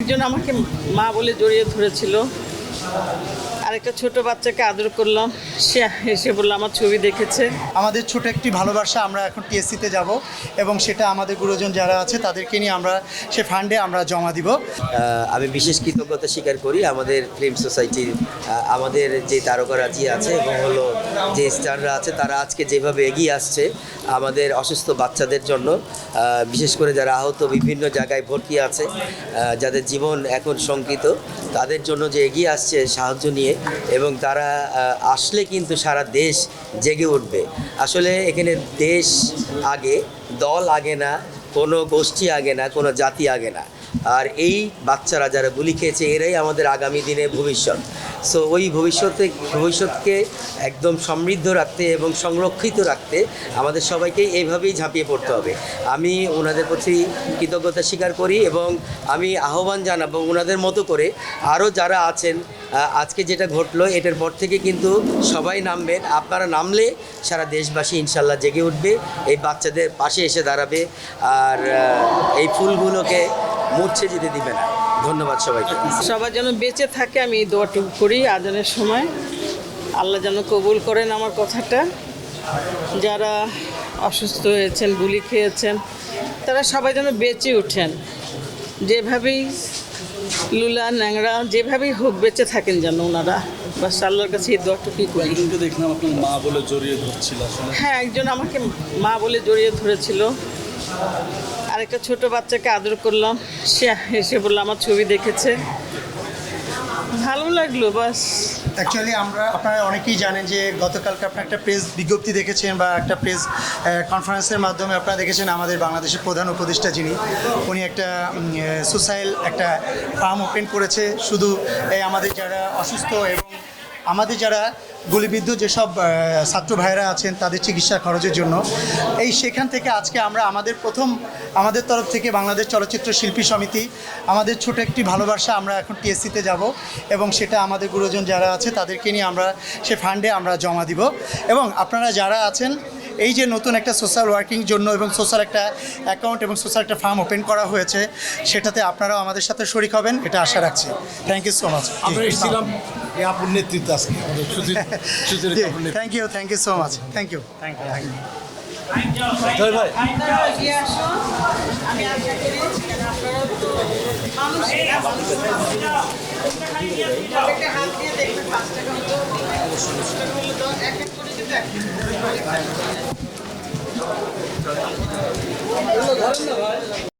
একজন আমাকে মা বলে জড়িয়ে ধরেছিল, আরেকটা ছোট বাচ্চাকে আদর করলাম, সে এসে বললো আমার ছবি দেখেছে। আমাদের ছোট একটি ভালোবাসা, আমরা এখন টিএসসিতে যাব এবং সেটা আমাদের গুরুজন যারা আছে তাদেরকে নিয়ে আমরা সে ফান্ডে আমরা জমা দিব। আমি বিশেষ কৃতজ্ঞতা স্বীকার করি আমাদের ফিল্ম সোসাইটির আমাদের যে তারকারাজি আছে এবং হলো যে স্টাররা আছে, তারা আজকে যেভাবে এগিয়ে আসছে আমাদের অসুস্থ বাচ্চাদের জন্য, বিশেষ করে যারা আহত বিভিন্ন জায়গায় ভর্তি আছে, যাদের জীবন এখন শঙ্কিত, তাদের জন্য যে এগিয়ে আসছে সাহায্য নিয়ে, এবং তারা আসলে কিন্তু সারা দেশ জেগে উঠবে। আসলে এখানে দেশ আগে, দল আগে না, কোনো গোষ্ঠী আগে না, কোনো জাতি আগে না। আর এই বাচ্চারা যারা গুলি খেয়েছে এরাই আমাদের আগামী দিনে ভবিষ্যৎ। সো ওই ভবিষ্যৎকে একদম সমৃদ্ধ রাখতে এবং সংরক্ষিত রাখতে আমাদের সবাইকেই এইভাবেই ঝাঁপিয়ে পড়তে হবে। আমি ওনাদের প্রতি কৃতজ্ঞতা স্বীকার করি এবং আমি আহ্বান জানাবো ওনাদের মতো করে আরও যারা আছেন, আজকে যেটা ঘটলো এটার পর থেকে কিন্তু সবাই নামবেন। আপনারা নামলে সারা দেশবাসী ইনশাল্লাহ জেগে উঠবে, এই বাচ্চাদের পাশে এসে দাঁড়াবে, আর এই ফুলগুলোকে মুছে যেতে দিবে না। ধন্যবাদ সবাইকে। সবার যেন বেঁচে থাকে, আমি এই দোয়াটুকু করি আজানের সময়। আল্লাহ যেন কবুল করেন আমার কথাটা। যারা অসুস্থ হয়েছেন, গুলি খেয়েছেন, তারা সবাই যেন বেঁচে ওঠেন। যেভাবেই লুলা ন্যাংরা যেভাবেই হোক বেঁচে থাকেন যেন ওনারা। বাস আল্লাহর কাছে এই দোয়াটুকুই করি। একজনকে দেখলাম আপনার মা বলে জড়িয়ে ধরছিল আসলে। হ্যাঁ, একজন আমাকে মা বলে জড়িয়ে ধরেছিল, আরেকটা ছোট বাচ্চাকে আদর করলাম, সে এসে বললো আমার ছবি দেখেছে। ভালো লাগলো বাস। অ্যাকচুয়ালি আপনারা অনেকেই জানেন যে গতকালকে আপনারা একটা প্রেস বিজ্ঞপ্তি দেখেছেন বা একটা প্রেস কনফারেন্সের মাধ্যমে আপনারা দেখেছেন আমাদের বাংলাদেশের প্রধান উপদেষ্টা যিনি, উনি একটা সোসাইল একটা ফার্ম ওপেন করেছে শুধু এই আমাদের যারা অসুস্থ এবং আমাদের যারা গুলিবিদ্ধ যেসব ছাত্র ভাইয়েরা আছেন তাদের চিকিৎসা খরচের জন্য। সেখান থেকে আজকে আমরা আমাদের তরফ থেকে বাংলাদেশ চলচ্চিত্র শিল্পী সমিতি আমাদের ছোট একটি ভালোবাসা, আমরা এখন টিএসসিতে যাব এবং সেটা আমাদের গুরুজন যারা আছে তাদেরকে নিয়ে আমরা সে ফান্ডে আমরা জমা দিব। এবং আপনারা যারা আছেন, এই যে নতুন একটা সোশ্যাল ওয়ার্কিং জন্য এবং সোশ্যাল একটা অ্যাকাউন্ট এবং সোশ্যাল একটা ফার্ম ওপেন করা হয়েছে, সেটাতে আপনারাও আমাদের সাথে শরিক হবেন, এটা আশা রাখছি। Thank you so much. আমরা এসেছিলাম আপনার নেতৃত্বে আজকে thank you so much. Thank you. জয় ভাই। আপনারা এগিয়ে আসুন, আমি আশা করি আপনারাও তো মানুষ, একটা হাত দিয়ে দেখবেন 5 টাকা হতো, 10 টাকা হলো তো এক এক করে দিতে ধরেন না ভাই।